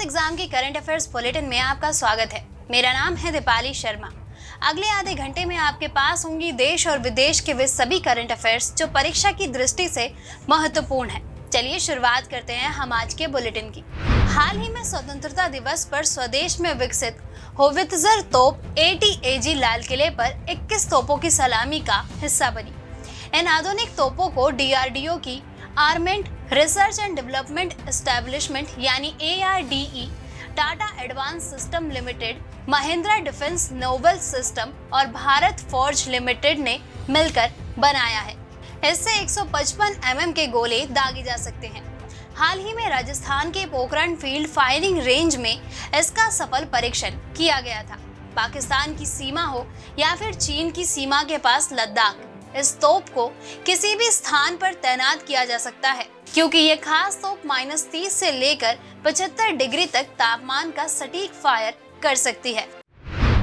Board exam की current affairs bulletin में आपका स्वागत है। मेरा नाम है दीपाली शर्मा। अगले आधे घंटे में आपके पास होंगी देश और विदेश के वे सभी करंट अफेयर्स जो परीक्षा की दृष्टि से महत्वपूर्ण है। चलिए शुरुआत करते हैं हम आज के बुलेटिन की। हाल ही में स्वतंत्रता दिवस पर स्वदेश में विकसित होवित्जर तोप ATAG लाल किले पर 21 तोपों की सलामी का हिस्सा बनी। इन आधुनिक तोपों को DRDO की armament research and development establishment यानी ARDE, Tata advance system limited, Mahindra defence noble system और भारत फोर्ज लिमिटेड ने मिलकर बनाया है। इससे 155 mm के गोले दागे जा सकते हैं। हाल ही में राजस्थान के पोखरण फील्ड फायरिंग रेंज में इसका सफल परीक्षण किया गया था। पाकिस्तान की सीमा हो या फिर चीन की सीमा के पास लद्दाख, इस तोप को किसी भी स्थान पर तैनात किया जा सकता है, क्योंकि ये खास तोप -30 से लेकर 75 डिग्री तक तापमान का सटीक फायर कर सकती है।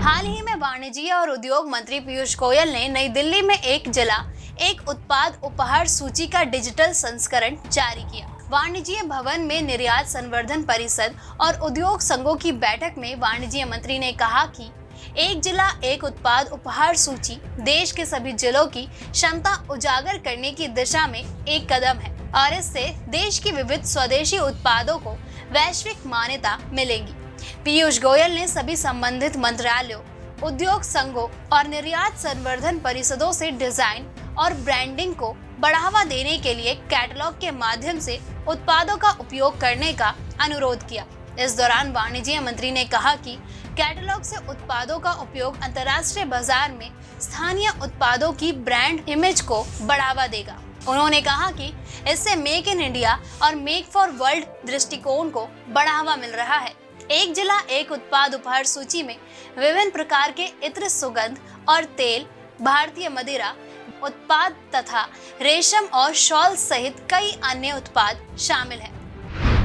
हाल ही में वाणिज्य और उद्योग मंत्री पीयूष गोयल ने नई दिल्ली में एक जिला एक उत्पाद उपहार सूची का डिजिटल संस्करण जारी किया। वाणिज्य भवन में निर्यात संवर्धन परिषद और उद्योग संघों की बैठक में वाणिज्य मंत्री ने कहा कि एक जिला एक उत्पाद उपहार सूची देश के सभी जिलों की क्षमता उजागर करने की दिशा में एक कदम है और इससे देश की विविध स्वदेशी उत्पादों को वैश्विक मान्यता मिलेगी। पीयूष गोयल ने सभी संबंधित मंत्रालयों, उद्योग संघों और निर्यात संवर्धन परिषदों से डिजाइन और ब्रांडिंग को बढ़ावा देने के लिए कैटलॉग के माध्यम से उत्पादों का उपयोग करने का अनुरोध किया। इस दौरान वाणिज्य मंत्री ने कहा कि कैटलॉग से उत्पादों का उपयोग अंतर्राष्ट्रीय बाजार में स्थानीय उत्पादों की ब्रांड इमेज को बढ़ावा देगा। उन्होंने कहा कि इससे मेक इन इंडिया और मेक फॉर वर्ल्ड दृष्टिकोण को बढ़ावा मिल रहा है। एक जिला एक उत्पाद उपहार सूची में विभिन्न प्रकार के इत्र, सुगंध और तेल, भारतीय मदिरा उत्पाद तथा रेशम और शॉल सहित कई अन्य उत्पाद शामिल हैं।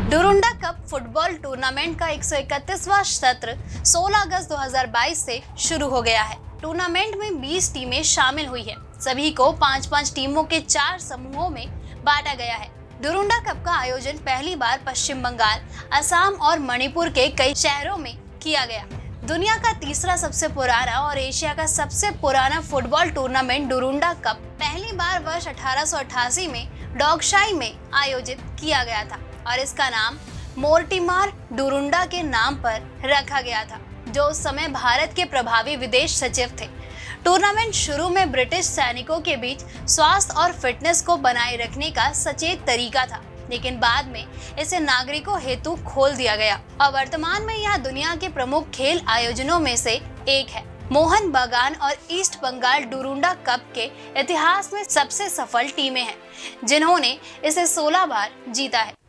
डुरुंडा कप फुटबॉल टूर्नामेंट का 131वां सत्र 16 अगस्त 2022 से शुरू हो गया है। टूर्नामेंट में 20 टीमें शामिल हुई है। सभी को 5-5 टीमों के 4 समूहों में बांटा गया है। डुरुंडा कप का आयोजन पहली बार पश्चिम बंगाल, असम और मणिपुर के कई शहरों में किया गया। दुनिया का तीसरा सबसे पुराना और एशिया का सबसे पुराना फुटबॉल टूर्नामेंट डुरुंडा कप पहली बार वर्ष 1888 में डॉगशाई में आयोजित किया गया था और इसका नाम मोर्टिमर डुरुंडा के नाम पर रखा गया था, जो उस समय भारत के प्रभावी विदेश सचिव थे। टूर्नामेंट शुरू में ब्रिटिश सैनिकों के बीच स्वास्थ्य और फिटनेस को बनाए रखने का सचेत तरीका था, लेकिन बाद में इसे नागरिकों हेतु खोल दिया गया और वर्तमान में यह दुनिया के प्रमुख खेल आयोजनों में से एक है। मोहन बागान और ईस्ट बंगाल डुरुंडा कप के इतिहास में सबसे सफल टीमें हैं, जिन्होंने इसे 16 बार जीता है।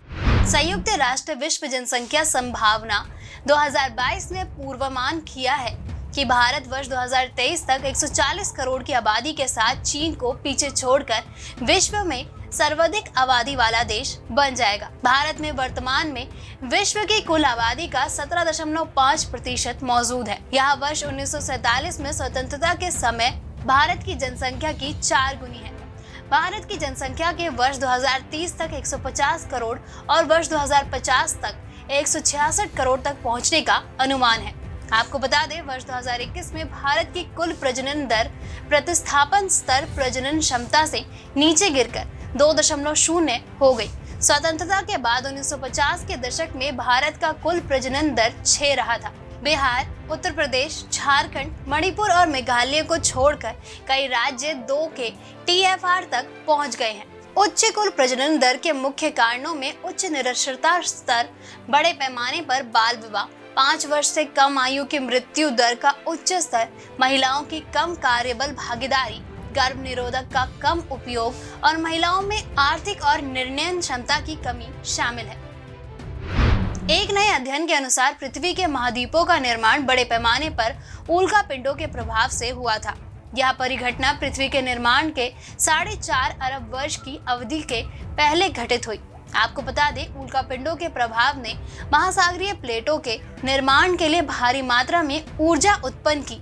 संयुक्त राष्ट्र विश्व जनसंख्या संभावना 2022 ने पूर्वानुमान किया है कि भारत वर्ष 2023 तक 140 करोड़ की आबादी के साथ चीन को पीछे छोड़कर विश्व में सर्वाधिक आबादी वाला देश बन जाएगा। भारत में वर्तमान में विश्व की कुल आबादी का 17.5% मौजूद है। यह वर्ष 1947 में स्वतंत्रता के समय भारत की जनसंख्या की 4 गुनी है। भारत की जनसंख्या के वर्ष 2030 तक 150 करोड़ और वर्ष 2050 तक 166 करोड़ तक पहुंचने का अनुमान है। आपको बता दें, वर्ष 2021 में भारत की कुल प्रजनन दर प्रतिस्थापन स्तर प्रजनन क्षमता से नीचे गिरकर 2.0 हो गई। स्वतंत्रता के बाद 1950 के दशक में भारत का कुल प्रजनन दर 6 रहा था। बिहार, उत्तर प्रदेश, झारखंड, मणिपुर और मेघालय को छोड़कर कई राज्य 2 के TFR तक पहुंच गए हैं। उच्च कुल प्रजनन दर के मुख्य कारणों में उच्च निरक्षरता स्तर, बड़े पैमाने पर बाल विवाह, 5 वर्ष से कम आयु की मृत्यु दर का उच्च स्तर, महिलाओं की कम कार्यबल भागीदारी, गर्भ निरोधक का कम उपयोग और महिलाओं में आर्थिक और निर्णय क्षमता की कमी शामिल है। एक नए अध्ययन के अनुसार पृथ्वी के महाद्वीपों का निर्माण बड़े पैमाने पर उल्कापिंडों के प्रभाव से हुआ था। यह परिघटना पृथ्वी के निर्माण के 4.5 अरब वर्ष की अवधि के पहले घटित हुई। आपको बता दें, उल्कापिंडों के प्रभाव ने महासागरीय प्लेटों के निर्माण के लिए भारी मात्रा में ऊर्जा उत्पन्न की।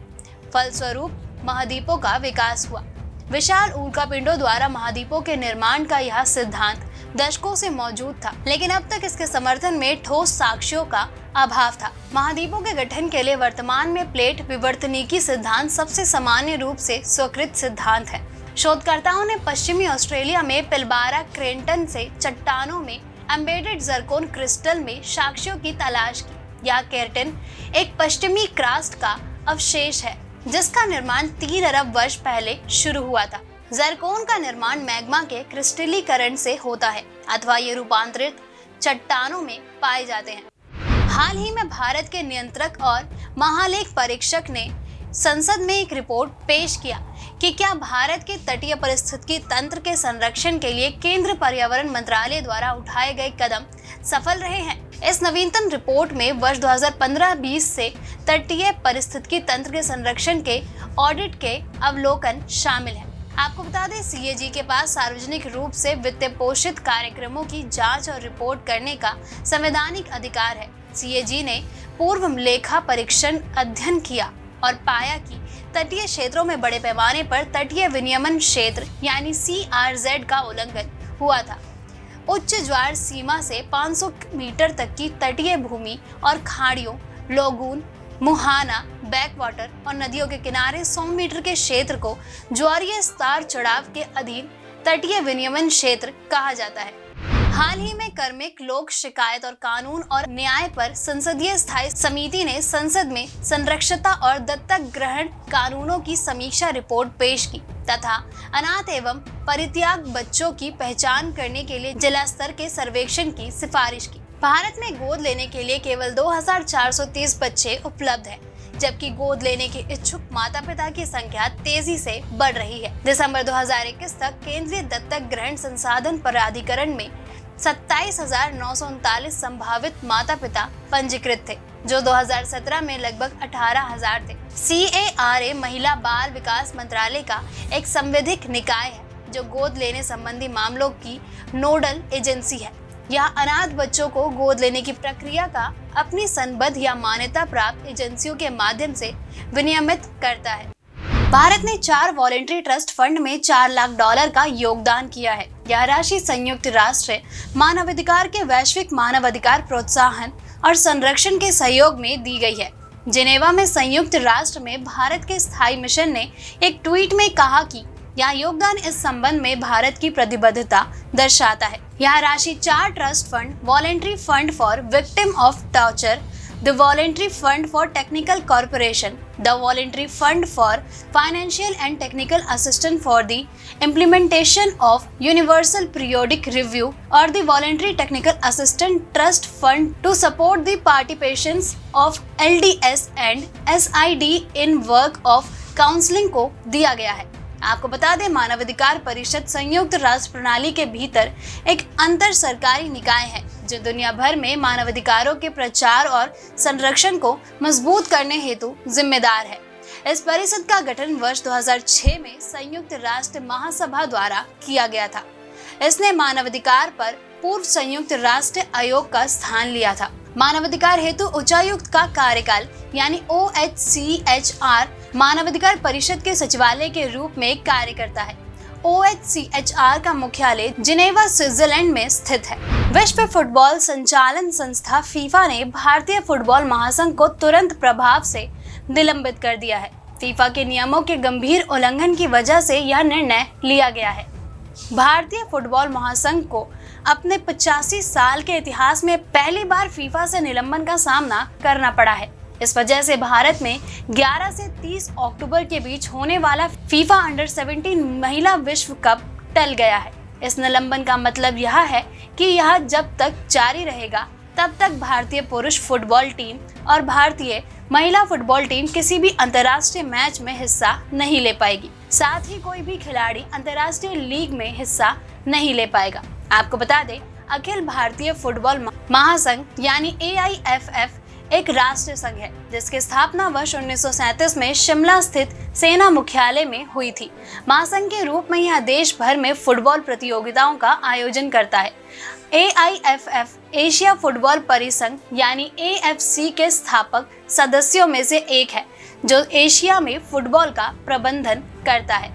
फलस्वरूप महाद्वीपों का विकास हुआ। विशाल उल्कापिंडों द्वारा महाद्वीपों के निर्माण का यह सिद्धांत दशकों से मौजूद था, लेकिन अब तक इसके समर्थन में ठोस साक्ष्यों का अभाव था। महाद्वीपों के गठन के लिए वर्तमान में प्लेट विवर्तनिकी सिद्धांत सबसे सामान्य रूप से स्वीकृत सिद्धांत है। शोधकर्ताओं ने पश्चिमी ऑस्ट्रेलिया में पिलबारा क्रेंटन से चट्टानों में एम्बेडेड जरकोन क्रिस्टल में साक्ष्यों की तलाश की। यह केर्टन एक पश्चिमी क्रास्ट का अवशेष है जिसका निर्माण 3 अरब वर्ष पहले शुरू हुआ था। जरकोन का निर्माण मैग्मा के क्रिस्टलीकरण से होता है अथवा ये रूपांतरित चट्टानों में पाए जाते हैं। हाल ही में भारत के नियंत्रक और महालेख परीक्षक ने संसद में एक रिपोर्ट पेश किया कि क्या भारत के तटीय पारिस्थितिकी तंत्र के संरक्षण के लिए केंद्र पर्यावरण मंत्रालय द्वारा उठाए गए कदम सफल रहे हैं। इस नवीनतम रिपोर्ट में वर्ष 2015-20 से तटीय पारिस्थितिकी तंत्र के संरक्षण के ऑडिट के अवलोकन शामिल है। आपको बता दें, सीएजी के पास सार्वजनिक रूप से वित्त पोषित कार्यक्रमों की जांच और रिपोर्ट करने का संवैधानिक अधिकार है। सीएजी ने पूर्व लेखा परीक्षण अध्ययन किया और पाया कि तटीय क्षेत्रों में बड़े पैमाने पर तटीय विनियमन क्षेत्र यानी CRZ का उल्लंघन हुआ था। उच्च ज्वार सीमा से 500 मीटर तक की तटीय भूमि और खाड़ियों, लोगून, मुहाना, बैकवाटर और नदियों के किनारे 100 मीटर के क्षेत्र को ज्वारीय स्तर चढ़ाव के अधीन तटीय विनियमन क्षेत्र कहा जाता है। हाल ही में कार्मिक लोक शिकायत और कानून और न्याय पर संसदीय स्थायी समिति ने संसद में संरक्षता और दत्तक ग्रहण कानूनों की समीक्षा रिपोर्ट पेश की तथा अनाथ एवं परित्याग बच्चों की पहचान करने के लिए जिला स्तर के सर्वेक्षण की सिफारिश की। भारत में गोद लेने के लिए केवल 2430 बच्चे उपलब्ध हैं, जबकि गोद लेने के इच्छुक माता पिता की संख्या तेजी से बढ़ रही है। दिसंबर 2021 तक केंद्रीय दत्तक ग्रहण संसाधन प्राधिकरण में 27,939 संभावित माता पिता पंजीकृत थे, जो 2017 में लगभग 18,000 थे। CARA महिला बाल विकास मंत्रालय का एक संवैधानिक निकाय है जो गोद लेने संबंधी मामलों की नोडल एजेंसी है। यह अनाथ बच्चों को गोद लेने की प्रक्रिया का अपनी संबद्ध या मान्यता प्राप्त एजेंसियों के माध्यम से विनियमित करता है। भारत ने 4 वॉलेंट्री ट्रस्ट फंड में $4 लाख का योगदान किया है। यह राशि संयुक्त राष्ट्र मानवाधिकार के वैश्विक मानवाधिकार प्रोत्साहन और संरक्षण के सहयोग में दी गई है। जिनेवा में संयुक्त राष्ट्र में भारत के स्थायी मिशन ने एक ट्वीट में कहा कि यह योगदान इस संबंध में भारत की प्रतिबद्धता दर्शाता है। यह राशि 4 trust fund, voluntary fund for victim of torture, the voluntary fund for technical corporation, the voluntary fund for financial and technical assistance for the implementation of universal periodic review और the voluntary technical assistant trust fund to support the participation of LDS and SID in work of counselling को दिया गया है। आपको बता दें, मानवाधिकार परिषद संयुक्त राष्ट्र प्रणाली के भीतर एक अंतर सरकारी निकाय है जो दुनिया भर में मानवाधिकारों के प्रचार और संरक्षण को मजबूत करने हेतु जिम्मेदार है। इस परिषद का गठन वर्ष 2006 में संयुक्त राष्ट्र महासभा द्वारा किया गया था। इसने मानवाधिकार पर पूर्व संयुक्त राष्ट्र आयोग का स्थान लिया था। मानवाधिकार हेतु उच्चायुक्त का कार्यकाल यानी OHCHR मानवाधिकार परिषद के सचिवालय के रूप में कार्य करता है। OHCHR का मुख्यालय जिनेवा, स्विट्जरलैंड में स्थित है। विश्व फुटबॉल संचालन संस्था फीफा ने भारतीय फुटबॉल महासंघ को तुरंत प्रभाव से निलंबित कर दिया है। फीफा के नियमों के गंभीर उल्लंघन की वजह से यह निर्णय लिया गया है। भारतीय फुटबॉल महासंघ को अपने 85 साल के इतिहास में पहली बार फीफा से निलंबन का सामना करना पड़ा है। इस वजह से भारत में 11 से 30 अक्टूबर के बीच होने वाला फीफा अंडर 17 महिला विश्व कप टल गया है। इस निलंबन का मतलब यह है कि यह जब तक जारी रहेगा तब तक भारतीय पुरुष फुटबॉल टीम और भारतीय महिला फुटबॉल टीम किसी भी अंतर्राष्ट्रीय मैच में हिस्सा नहीं ले पाएगी। साथ ही कोई भी खिलाड़ी अंतर्राष्ट्रीय लीग में हिस्सा नहीं ले पाएगा। आपको बता दें, अखिल भारतीय फुटबॉल महासंघ यानी AIFF एक राष्ट्रीय संघ है जिसकी स्थापना वर्ष 1937 में शिमला स्थित सेना मुख्यालय में हुई थी। महासंघ के रूप में यह देश भर में फुटबॉल प्रतियोगिताओं का आयोजन करता है। AIFF एशिया फुटबॉल परिसंघ यानी AFC के स्थापक सदस्यों में से एक है जो एशिया में फुटबॉल का प्रबंधन करता है।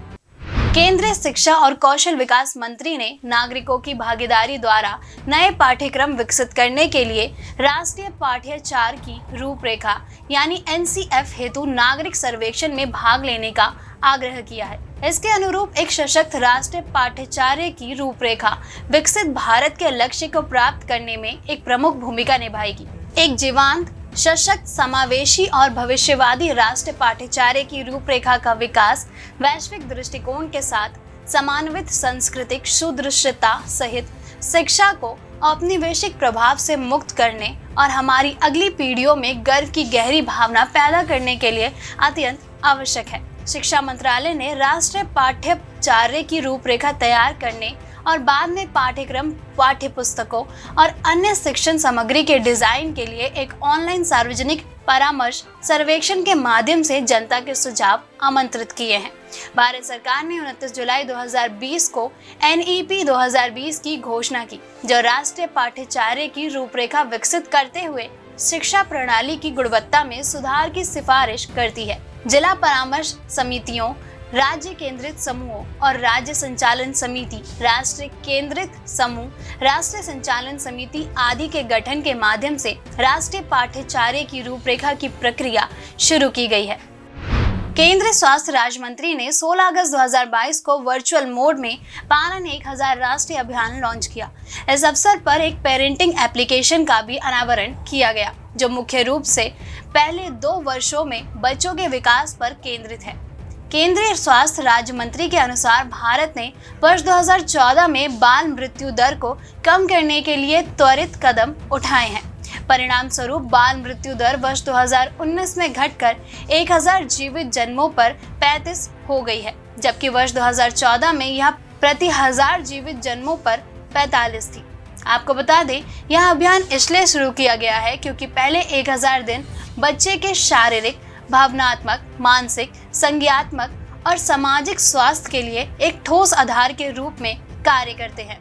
केंद्रीय शिक्षा और कौशल विकास मंत्री ने नागरिकों की भागीदारी द्वारा नए पाठ्यक्रम विकसित करने के लिए राष्ट्रीय पाठ्यचर्या की रूपरेखा यानी NCF हेतु नागरिक सर्वेक्षण में भाग लेने का आग्रह किया है। इसके अनुरूप एक सशक्त राष्ट्रीय पाठ्यचर्या की रूपरेखा विकसित भारत के लक्ष्य को प्राप्त करने में एक प्रमुख भूमिका निभाएगी। एक जीवंत, सशक्त, समावेशी और भविष्यवादी राष्ट्रीय पाठ्यचर्या की रूपरेखा का विकास वैश्विक दृष्टिकोण के साथ समन्वित सांस्कृतिक सुदृश्यता सहित शिक्षा को औपनिवेशिक प्रभाव से मुक्त करने और हमारी अगली पीढ़ियों में गर्व की गहरी भावना पैदा करने के लिए अत्यंत आवश्यक है। शिक्षा मंत्रालय ने राष्ट्रीय पाठ्यचर्या की रूपरेखा तैयार करने और बाद में पाठ्यक्रम, पाठ्यपुस्तकों और अन्य शिक्षण सामग्री के डिजाइन के लिए एक ऑनलाइन सार्वजनिक परामर्श सर्वेक्षण के माध्यम से जनता के सुझाव आमंत्रित किए हैं। भारत सरकार ने 29 जुलाई 2020 को NEP 2020 की घोषणा की, जो राष्ट्रीय पाठ्यचर्या की रूपरेखा विकसित करते हुए शिक्षा प्रणाली की गुणवत्ता में सुधार की सिफारिश करती है। जिला परामर्श समितियों, राज्य केंद्रित समूहों और राज्य संचालन समिति, राष्ट्रीय केंद्रित समूह, राष्ट्रीय संचालन समिति आदि के गठन के माध्यम से राष्ट्रीय पाठ्यचर्या की रूपरेखा की प्रक्रिया शुरू की गई है। केंद्रीय स्वास्थ्य राज्य मंत्री ने 16 अगस्त 2022 को वर्चुअल मोड में पालन 1000 राष्ट्रीय अभियान लॉन्च किया। इस अवसर पर एक पेरेंटिंग एप्लीकेशन का भी अनावरण किया गया, जो मुख्य रूप से पहले 2 वर्षों में बच्चों के विकास पर केंद्रित है। केंद्रीय स्वास्थ्य राज्य मंत्री के अनुसार भारत ने वर्ष 2014 में बाल मृत्यु दर को कम करने के लिए त्वरित कदम उठाए हैं। परिणाम स्वरूप बाल मृत्यु दर वर्ष 2019 में घटकर 1000 जीवित जन्मों पर 35 हो गई है, जबकि वर्ष 2014 में यह प्रति 1000 जीवित जन्मों पर 45 थी। आपको बता दें, यह अभियान इसलिए शुरू किया गया है क्योंकि पहले 1000 दिन बच्चे के शारीरिक, भावनात्मक, मानसिक, संज्ञानात्मक और सामाजिक स्वास्थ्य के लिए एक ठोस आधार के रूप में कार्य करते हैं।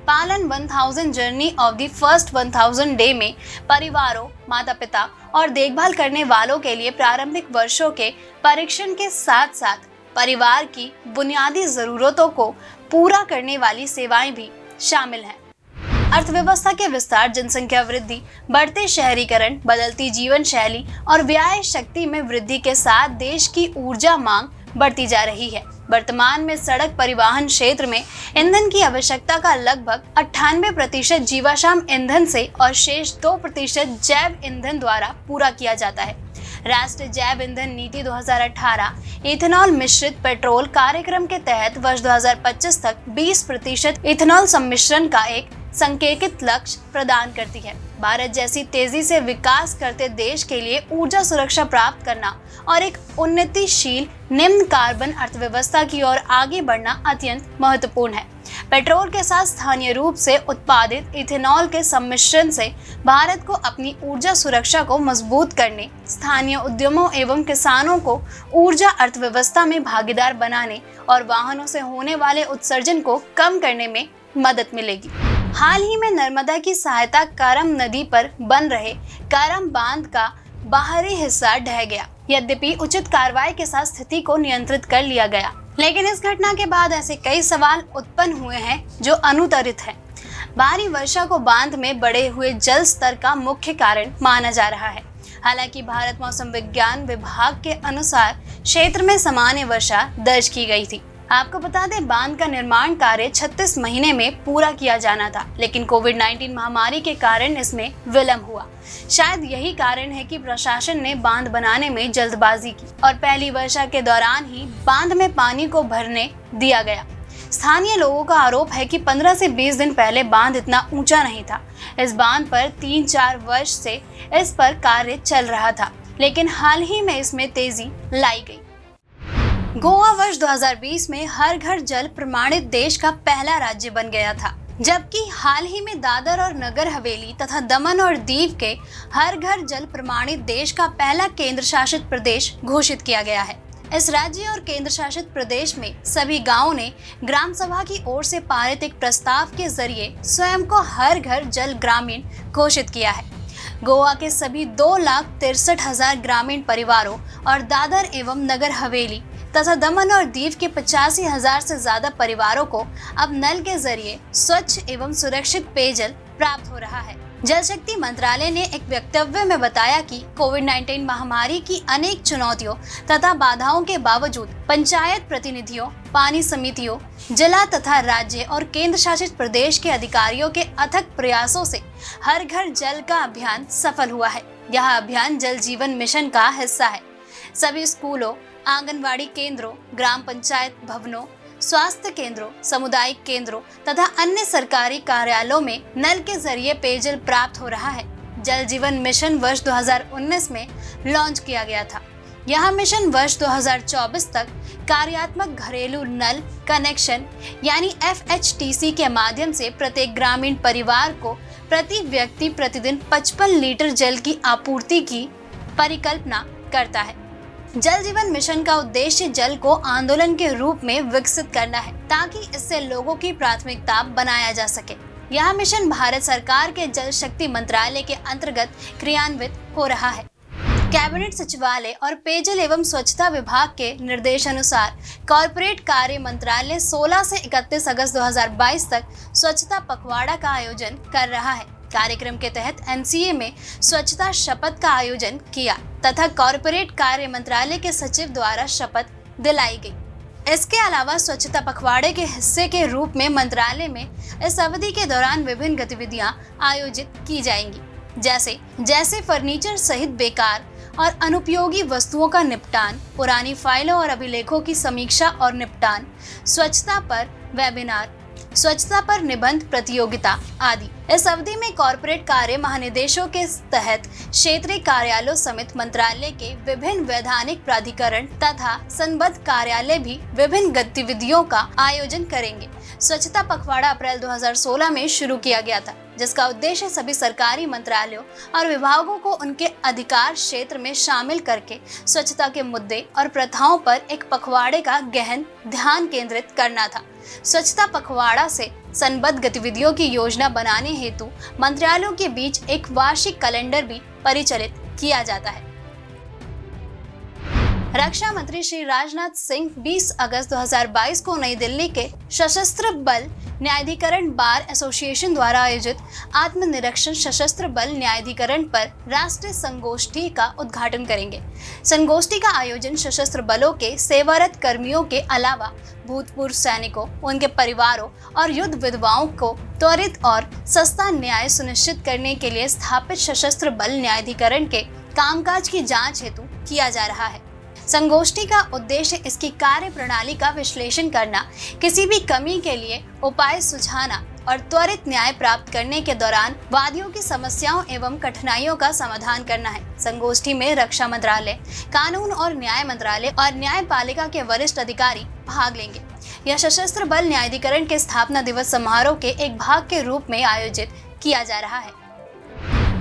पालन 1000 journey of the first 1000 day में परिवारों, माता पिता और देखभाल करने वालों के लिए प्रारंभिक वर्षों के परीक्षण के साथ साथ परिवार की बुनियादी जरूरतों को पूरा करने वाली सेवाएं भी शामिल हैं। अर्थव्यवस्था के विस्तार, जनसंख्या वृद्धि, बढ़ते शहरीकरण, बदलती जीवन शैली और व्यय शक्ति में वृद्धि के साथ देश की ऊर्जा मांग बढ़ती जा रही है। वर्तमान में सड़क परिवहन क्षेत्र में ईंधन की आवश्यकता का लगभग 98% जीवाश्म ईंधन से और शेष 2% जैव ईंधन द्वारा पूरा किया जाता है। राष्ट्रीय जैव ईंधन नीति 2018 इथेनॉल मिश्रित पेट्रोल कार्यक्रम के तहत वर्ष 2025 तक 20% इथेनॉल सम्मिश्रण का एक संकेतित लक्ष्य प्रदान करती है। भारत जैसी तेजी से विकास करते देश के लिए ऊर्जा सुरक्षा प्राप्त करना और एक उन्नतिशील निम्न कार्बन अर्थव्यवस्था की ओर आगे बढ़ना अत्यंत महत्वपूर्ण है। पेट्रोल के साथ स्थानीय रूप से उत्पादित इथेनॉल के सम्मिश्रण से भारत को अपनी ऊर्जा सुरक्षा को मजबूत करने, स्थानीय उद्यमों एवं किसानों को ऊर्जा अर्थव्यवस्था में भागीदार बनाने और वाहनों से होने वाले उत्सर्जन को कम करने में मदद मिलेगी। हाल ही में नर्मदा की सहायता करम नदी पर बन रहे करम बांध का बाहरी हिस्सा ढह गया। यद्यपि उचित कार्रवाई के साथ स्थिति को नियंत्रित कर लिया गया, लेकिन इस घटना के बाद ऐसे कई सवाल उत्पन्न हुए हैं जो अनुत्तरित हैं। भारी वर्षा को बांध में बढ़े हुए जल स्तर का मुख्य कारण माना जा रहा है। हालांकि भारत मौसम विज्ञान विभाग के अनुसार क्षेत्र में सामान्य वर्षा दर्ज की गई थी। आपको बता दें, बांध का निर्माण कार्य 36 महीने में पूरा किया जाना था, लेकिन कोविड-19 महामारी के कारण इसमें विलंब हुआ। शायद यही कारण है कि प्रशासन ने बांध बनाने में जल्दबाजी की और पहली वर्षा के दौरान ही बांध में पानी को भरने दिया गया। स्थानीय लोगों का आरोप है कि 15 से 20 दिन पहले बांध इतना ऊंचा नहीं था। इस बांध पर 3-4 वर्ष से इस पर कार्य चल रहा था, लेकिन हाल ही में इसमें तेजी लाई गई। गोवा वर्ष 2020 में हर घर जल प्रमाणित देश का पहला राज्य बन गया था, जबकि हाल ही में दादर और नगर हवेली तथा दमन और दीव के हर घर जल प्रमाणित देश का पहला केंद्र शासित प्रदेश घोषित किया गया है। इस राज्य और केंद्र शासित प्रदेश में सभी गांवों ने ग्राम सभा की ओर से पारित एक प्रस्ताव के जरिए स्वयं को हर घर जल ग्रामीण घोषित किया है। गोवा के सभी 2,63,000 ग्रामीण परिवारों और दादर एवं नगर हवेली तथा दमन और दीव के 85,000 से ज्यादा परिवारों को अब नल के जरिए स्वच्छ एवं सुरक्षित पेयजल प्राप्त हो रहा है। जल शक्ति मंत्रालय ने एक वक्तव्य में बताया कि कोविड-19 महामारी की अनेक चुनौतियों तथा बाधाओं के बावजूद पंचायत प्रतिनिधियों, पानी समितियों, जिला तथा राज्य और केंद्र शासित प्रदेश के अधिकारियों के अथक प्रयासों से हर घर जल का अभियान सफल हुआ है। यह अभियान जल जीवन मिशन का हिस्सा है। सभी स्कूलों, आंगनवाड़ी केंद्रों, ग्राम पंचायत भवनों, स्वास्थ्य केंद्रों, सामुदायिक केंद्रों तथा अन्य सरकारी कार्यालयों में नल के जरिए पेयजल प्राप्त हो रहा है। जल जीवन मिशन वर्ष 2019 में लॉन्च किया गया था। यह मिशन वर्ष 2024 तक कार्यात्मक घरेलू नल कनेक्शन यानी FHTC के माध्यम से प्रत्येक ग्रामीण परिवार को प्रति व्यक्ति प्रतिदिन 55 लीटर जल की आपूर्ति की परिकल्पना करता है। जल जीवन मिशन का उद्देश्य जल को आंदोलन के रूप में विकसित करना है ताकि इससे लोगों की प्राथमिकता बनाया जा सके। यह मिशन भारत सरकार के जल शक्ति मंत्रालय के अंतर्गत क्रियान्वित हो रहा है। कैबिनेट सचिवालय और पेयजल एवं स्वच्छता विभाग के निर्देशानुसार कॉर्पोरेट कार्य मंत्रालय 16 से 31 अगस्त 2022 तक स्वच्छता पखवाड़ा का आयोजन कर रहा है। कार्यक्रम के तहत NCA में स्वच्छता शपथ का आयोजन किया तथा कॉर्पोरेट कार्य मंत्रालय के सचिव द्वारा शपथ दिलाई गई। इसके अलावा स्वच्छता पखवाड़े के हिस्से के रूप में मंत्रालय में इस अवधि के दौरान विभिन्न गतिविधियां आयोजित की जाएंगी, जैसे फर्नीचर सहित बेकार और अनुपयोगी वस्तुओं का निपटान, पुरानी फाइलों और अभिलेखों की समीक्षा और निपटान, स्वच्छता पर वेबिनार, स्वच्छता पर निबंध प्रतियोगिता आदि। इस अवधि में कॉर्पोरेट कार्य महानिदेशों के तहत क्षेत्रीय कार्यालयों समेत मंत्रालय के विभिन्न वैधानिक प्राधिकरण तथा संबद्ध कार्यालय भी विभिन्न गतिविधियों का आयोजन करेंगे। स्वच्छता पखवाड़ा अप्रैल 2016 में शुरू किया गया था, जिसका उद्देश्य सभी सरकारी मंत्रालयों और विभागों को उनके अधिकार क्षेत्र में शामिल करके स्वच्छता के मुद्दे और प्रथाओं पर एक पखवाड़े का गहन ध्यान केंद्रित करना था। स्वच्छता पखवाड़ा से संबद्ध गतिविधियों की योजना बनाने हेतु मंत्रालयों के बीच एक वार्षिक कैलेंडर भी परिचालित किया जाता है। रक्षा मंत्री श्री राजनाथ सिंह 20 अगस्त 2022 को नई दिल्ली के सशस्त्र बल न्यायाधिकरण बार एसोसिएशन द्वारा आयोजित आत्मनिरीक्षण सशस्त्र बल न्यायाधिकरण पर राष्ट्रीय संगोष्ठी का उद्घाटन करेंगे। संगोष्ठी का आयोजन सशस्त्र बलों के सेवारत कर्मियों के अलावा भूतपूर्व सैनिकों, उनके परिवारों और युद्ध विधवाओं को त्वरित और सस्ता न्याय सुनिश्चित करने के लिए स्थापित सशस्त्र बल न्यायाधिकरण के कामकाज की जांच हेतु किया जा रहा है। संगोष्ठी का उद्देश्य इसकी कार्य प्रणाली का विश्लेषण करना, किसी भी कमी के लिए उपाय सुझाना और त्वरित न्याय प्राप्त करने के दौरान वादियों की समस्याओं एवं कठिनाइयों का समाधान करना है। संगोष्ठी में रक्षा मंत्रालय, कानून और न्याय मंत्रालय और न्यायपालिका के वरिष्ठ अधिकारी भाग लेंगे। यह सशस्त्र बल न्यायाधिकरण के स्थापना दिवस समारोह के एक भाग के रूप में आयोजित किया जा रहा है।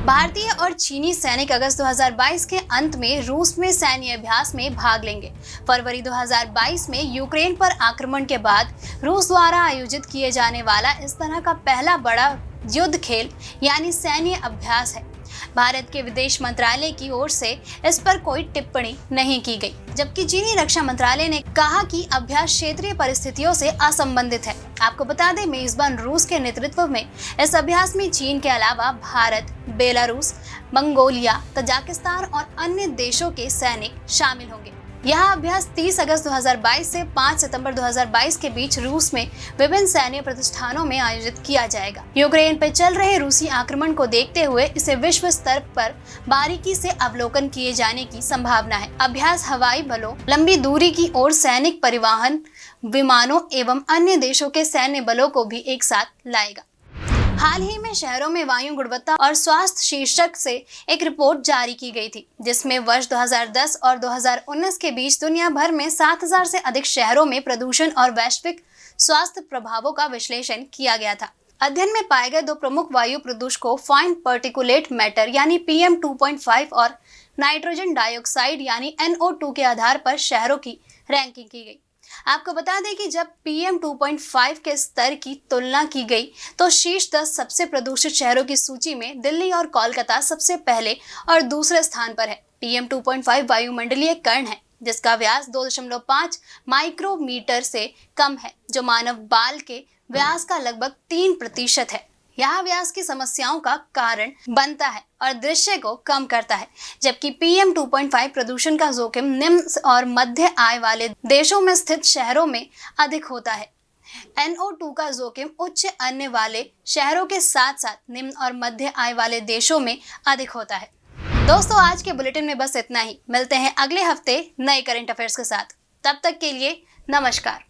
भारतीय और चीनी सैनिक अगस्त 2022 के अंत में रूस में सैन्य अभ्यास में भाग लेंगे। फरवरी 2022 में यूक्रेन पर आक्रमण के बाद रूस द्वारा आयोजित किए जाने वाला इस तरह का पहला बड़ा युद्ध खेल यानी सैन्य अभ्यास है। भारत के विदेश मंत्रालय की ओर से इस पर कोई टिप्पणी नहीं की गई, जबकि चीनी रक्षा मंत्रालय ने कहा कि अभ्यास क्षेत्रीय परिस्थितियों से असंबंधित है। आपको बता दें, मेजबान रूस के नेतृत्व में इस अभ्यास में चीन के अलावा भारत, बेलारूस, मंगोलिया, तजाकिस्तान और अन्य देशों के सैनिक शामिल होंगे। यह अभ्यास 30 अगस्त 2022 से 5 सितंबर 2022 के बीच रूस में विभिन्न सैन्य प्रतिष्ठानों में आयोजित किया जाएगा। यूक्रेन पर चल रहे रूसी आक्रमण को देखते हुए इसे विश्व स्तर पर बारीकी से अवलोकन किए जाने की संभावना है। अभ्यास हवाई बलों, लंबी दूरी की ओर सैनिक परिवहन विमानों एवं अन्य देशों के सैन्य बलों को भी एक साथ लाएगा। हाल ही में शहरों में वायु गुणवत्ता और स्वास्थ्य शीर्षक से एक रिपोर्ट जारी की गई थी, जिसमें वर्ष 2010 और 2019 के बीच दुनिया भर में 7000 से अधिक शहरों में प्रदूषण और वैश्विक स्वास्थ्य प्रभावों का विश्लेषण किया गया था। अध्ययन में पाए गए दो प्रमुख वायु प्रदूषकों फाइन पार्टिकुलेट मैटर यानी PM 2.5 और नाइट्रोजन डाइऑक्साइड यानी NO2 के आधार पर शहरों की रैंकिंग की गई। आपको बता दें कि जब PM 2.5 के स्तर की तुलना की गई तो शीर्ष 10 सबसे प्रदूषित शहरों की सूची में दिल्ली और कोलकाता सबसे पहले और दूसरे स्थान पर है। PM 2.5 वायुमंडलीय कण है, जिसका व्यास 2.5 माइक्रोमीटर से कम है, जो मानव बाल के व्यास का लगभग 3% है। यह व्यास की समस्याओं का कारण बनता है और दृश्य को कम करता है, जबकि PM 2.5 प्रदूषण का जोखिम निम्न और मध्य आय वाले देशों में स्थित शहरों में अधिक होता है। NO2 का जोखिम उच्च आय वाले शहरों के साथ साथ निम्न और मध्य आय वाले देशों में अधिक होता है। दोस्तों, आज के बुलेटिन में बस इतना ही। मिलते हैं अगले हफ्ते नए करंट अफेयर्स के साथ। तब तक के लिए नमस्कार।